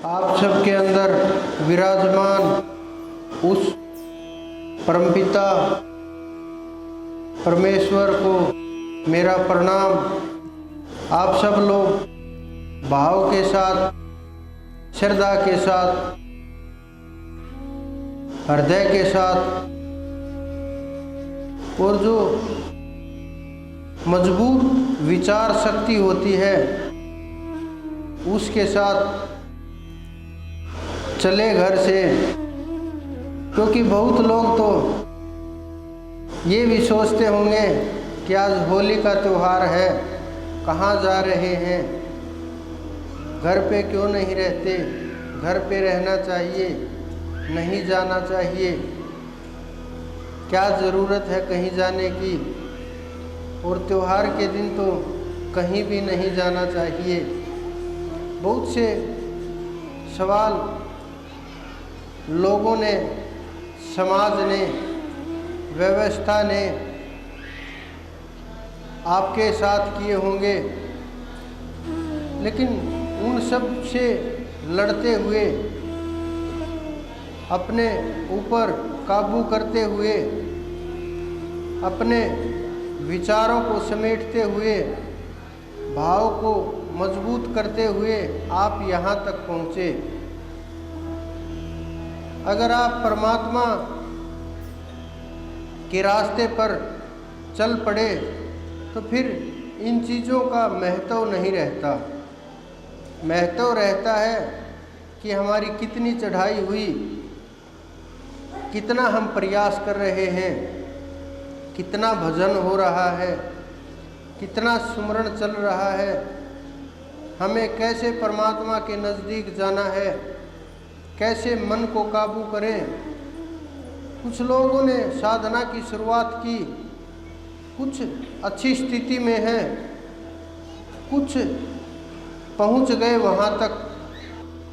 आप सबके अंदर विराजमान उस परमपिता परमेश्वर को मेरा प्रणाम। आप सब लोग भाव के साथ, श्रद्धा के साथ, हृदय के साथ और जो मजबूत विचार शक्ति होती है उसके साथ चले घर से। क्योंकि बहुत लोग तो ये भी सोचते होंगे कि आज होली का त्यौहार है, कहाँ जा रहे हैं, घर पे क्यों नहीं रहते, घर पे रहना चाहिए, नहीं जाना चाहिए, क्या ज़रूरत है कहीं जाने की, और त्यौहार के दिन तो कहीं भी नहीं जाना चाहिए। बहुत से सवाल लोगों ने, समाज ने, व्यवस्था ने आपके साथ किए होंगे, लेकिन उन सब से लड़ते हुए, अपने ऊपर काबू करते हुए, अपने विचारों को समेटते हुए, भाव को मजबूत करते हुए आप यहाँ तक पहुँचे। अगर आप परमात्मा के रास्ते पर चल पड़े तो फिर इन चीज़ों का महत्व नहीं रहता। महत्व रहता है कि हमारी कितनी चढ़ाई हुई, कितना हम प्रयास कर रहे हैं, कितना भजन हो रहा है, कितना सुमरण चल रहा है, हमें कैसे परमात्मा के नज़दीक जाना है, कैसे मन को काबू करें। कुछ लोगों ने साधना की शुरुआत की, कुछ अच्छी स्थिति में हैं, कुछ पहुंच गए वहां तक।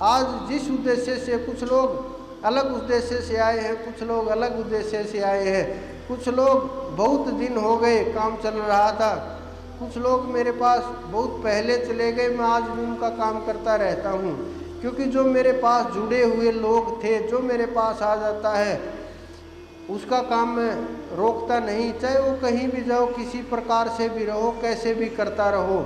आज जिस उद्देश्य से कुछ लोग अलग उद्देश्य से आए हैं, कुछ लोग अलग उद्देश्य से आए हैं, कुछ लोग बहुत दिन हो गए काम चल रहा था, कुछ लोग मेरे पास बहुत पहले चले गए, मैं आज भी उनका काम करता रहता हूँ। क्योंकि जो मेरे पास जुड़े हुए लोग थे, जो मेरे पास आ जाता है उसका काम मैं रोकता नहीं, चाहे वो कहीं भी जाओ, किसी प्रकार से भी रहो, कैसे भी करता रहो।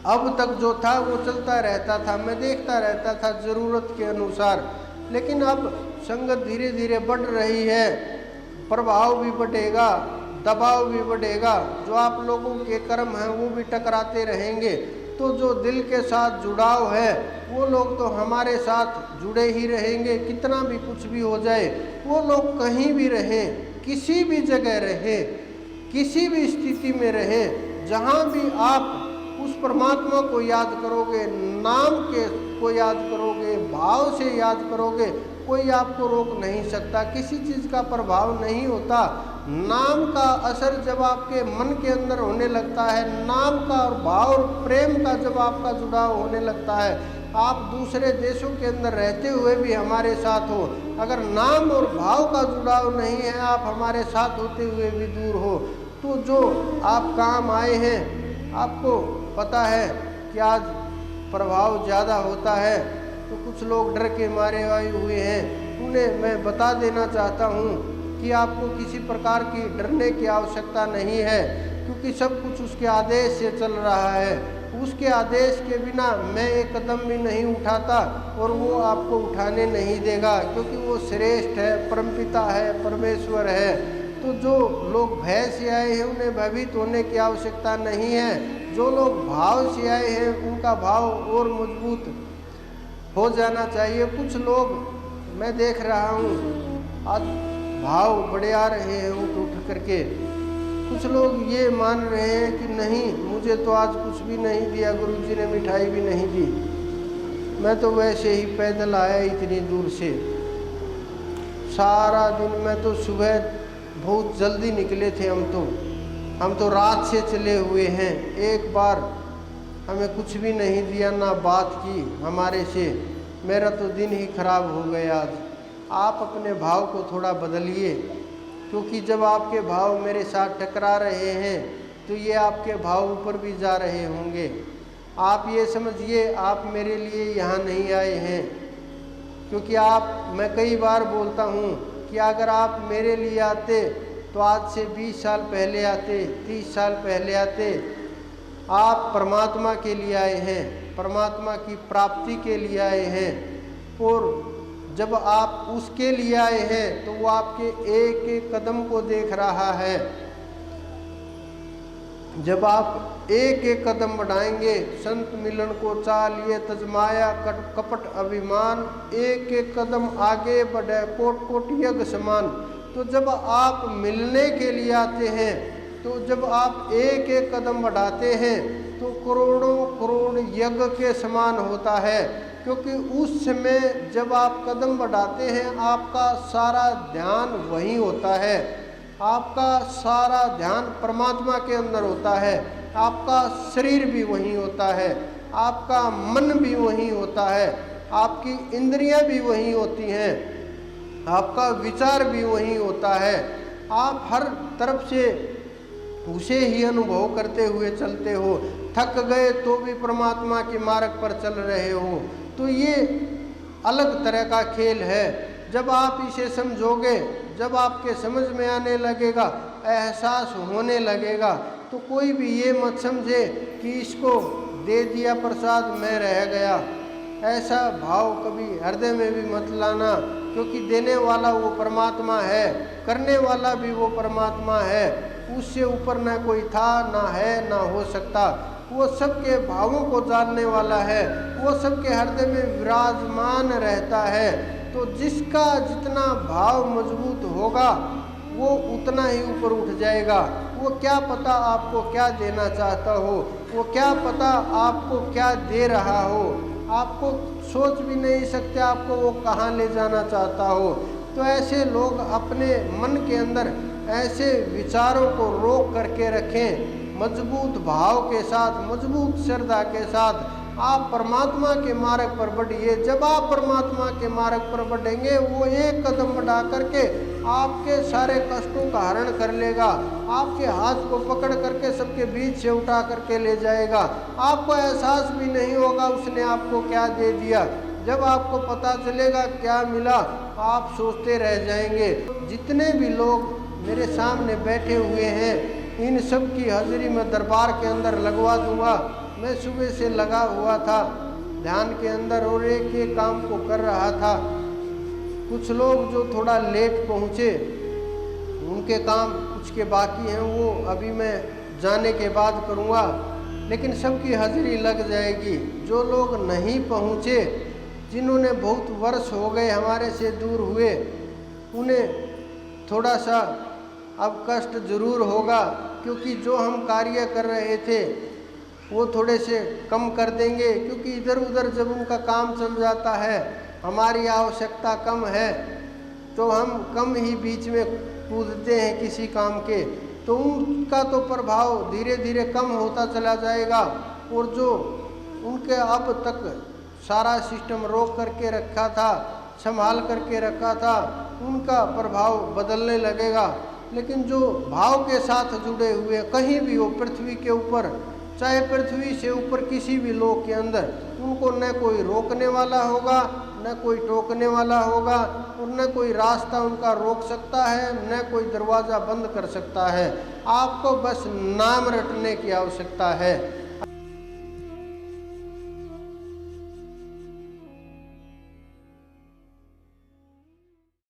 अब तक जो था वो चलता रहता था, मैं देखता रहता था ज़रूरत के अनुसार। लेकिन अब संगत धीरे धीरे बढ़ रही है, प्रभाव भी बढ़ेगा, दबाव भी बढ़ेगा, जो आप लोगों के कर्म हैं वो भी टकराते रहेंगे। तो जो दिल के साथ जुड़ाव है वो लोग तो हमारे साथ जुड़े ही रहेंगे, कितना भी कुछ भी हो जाए। वो लोग कहीं भी रहें, किसी भी जगह रहे, किसी भी स्थिति में रहे, जहाँ भी आप उस परमात्मा को याद करोगे, नाम के को याद करोगे, भाव से याद करोगे, कोई आपको रोक नहीं सकता। किसी चीज़ का प्रभाव नहीं होता। नाम का असर जब आपके मन के अंदर होने लगता है, नाम का और भाव और प्रेम का जब आपका जुड़ाव होने लगता है, आप दूसरे देशों के अंदर रहते हुए भी हमारे साथ हो। अगर नाम और भाव का जुड़ाव नहीं है, आप हमारे साथ होते हुए भी दूर हो, तो जो आप काम आए हैं, आपको पता है कि आज प्रभाव ज़्यादा होता है, तो कुछ लोग डर के मारे आए हुए हैं। उन्हें मैं बता देना चाहता हूँ कि आपको किसी प्रकार की डरने की आवश्यकता नहीं है, क्योंकि सब कुछ उसके आदेश से चल रहा है। उसके आदेश के बिना मैं एक कदम भी नहीं उठाता और वो आपको उठाने नहीं देगा, क्योंकि वो श्रेष्ठ है, परमपिता है, परमेश्वर है। तो जो लोग भय से आए हैं उन्हें भयभीत होने की आवश्यकता नहीं है। जो लोग भाव से आए हैं उनका भाव और मजबूत हो जाना चाहिए। कुछ लोग मैं देख रहा हूँ आज भाव बड़े आ रहे हैं उठ करके। कुछ लोग ये मान रहे हैं कि नहीं, मुझे तो आज कुछ भी नहीं दिया, गुरुजी ने मिठाई भी नहीं दी, मैं तो वैसे ही पैदल आया इतनी दूर से, सारा दिन। मैं तो सुबह बहुत जल्दी निकले थे, हम तो रात से चले हुए हैं, एक बार हमें कुछ भी नहीं दिया, ना बात की हमारे से, मेरा तो दिन ही खराब हो गया आज। आप अपने भाव को थोड़ा बदलिए, क्योंकि जब आपके भाव मेरे साथ टकरा रहे हैं तो ये आपके भाव ऊपर भी जा रहे होंगे। आप ये समझिए आप मेरे लिए यहाँ नहीं आए हैं, क्योंकि मैं कई बार बोलता हूँ कि अगर आप मेरे लिए आते तो आज से 20 साल पहले आते, 30 साल पहले आते। आप परमात्मा के लिए आए हैं, परमात्मा की प्राप्ति के लिए आए हैं, और जब आप उसके लिए आए हैं तो वो आपके एक एक कदम को देख रहा है। जब आप एक एक कदम बढ़ाएंगे, संत मिलन को चाल ये तजमाया कपट अभिमान, एक एक कदम आगे बढ़े कोट कोट यज्ञ समान। तो जब आप मिलने के लिए आते हैं, तो जब आप एक एक कदम बढ़ाते हैं तो करोड़ों करोड़ यज्ञ के समान होता है, क्योंकि उस समय जब आप कदम बढ़ाते हैं आपका सारा ध्यान वहीं होता है, आपका सारा ध्यान परमात्मा के अंदर होता है, आपका शरीर भी वहीं होता है, आपका मन भी वहीं होता है, आपकी इंद्रियां भी वहीं होती हैं, आपका विचार भी वहीं होता है। आप हर तरफ से उसे ही अनुभव करते हुए चलते हो, थक गए तो भी परमात्मा के मार्ग पर चल रहे हो। तो ये अलग तरह का खेल है। जब आप इसे समझोगे, जब आपके समझ में आने लगेगा, एहसास होने लगेगा, तो कोई भी ये मत समझे कि इसको दे दिया प्रसाद मैं रह गया, ऐसा भाव कभी हृदय में भी मत लाना, क्योंकि देने वाला वो परमात्मा है, करने वाला भी वो परमात्मा है। उससे ऊपर ना कोई था, ना है, ना हो सकता। वो सबके भावों को जानने वाला है, वो सबके हृदय में विराजमान रहता है। तो जिसका जितना भाव मजबूत होगा वो उतना ही ऊपर उठ जाएगा। वो क्या पता आपको क्या देना चाहता हो, वो क्या पता आपको क्या दे रहा हो, आपको सोच भी नहीं सकते आपको वो कहाँ ले जाना चाहता हो। तो ऐसे लोग अपने मन के अंदर ऐसे विचारों को रोक करके रखें, मजबूत भाव के साथ, मजबूत श्रद्धा के साथ आप परमात्मा के मार्ग पर बढ़िए। जब आप परमात्मा के मार्ग पर बढ़ेंगे, वो एक कदम बढ़ा करके आपके सारे कष्टों का हरण कर लेगा, आपके हाथ को पकड़ करके सबके बीच से उठा करके ले जाएगा। आपको एहसास भी नहीं होगा उसने आपको क्या दे दिया। जब आपको पता चलेगा क्या मिला, आप सोचते रह जाएंगे। जितने भी लोग मेरे सामने बैठे हुए हैं, इन सब की हाजिरी मैं दरबार के अंदर लगवा दूंगा। मैं सुबह से लगा हुआ था ध्यान के अंदर और एक एक काम को कर रहा था। कुछ लोग जो थोड़ा लेट पहुँचे, उनके काम कुछ के बाकी हैं, वो अभी मैं जाने के बाद करूँगा, लेकिन सबकी हाजिरी लग जाएगी। जो लोग नहीं पहुँचे, जिन्होंने बहुत वर्ष हो गए हमारे से दूर हुए, उन्हें थोड़ा सा अब कष्ट जरूर होगा, क्योंकि जो हम कार्य कर रहे थे वो थोड़े से कम कर देंगे, क्योंकि इधर उधर जब उनका काम चल जाता है, हमारी आवश्यकता कम है, तो हम कम ही बीच में कूदते हैं किसी काम के, तो उनका तो प्रभाव धीरे धीरे कम होता चला जाएगा। और जो उनके अब तक सारा सिस्टम रोक करके रखा था, संभाल करके रखा था, उनका प्रभाव बदलने लगेगा। लेकिन जो भाव के साथ जुड़े हुए, कहीं भी हो पृथ्वी के ऊपर, चाहे पृथ्वी से ऊपर किसी भी लोक के अंदर, उनको न कोई रोकने वाला होगा, न कोई टोकने वाला होगा, और न कोई रास्ता उनका रोक सकता है, न कोई दरवाज़ा बंद कर सकता है। आपको बस नाम रटने की आवश्यकता है।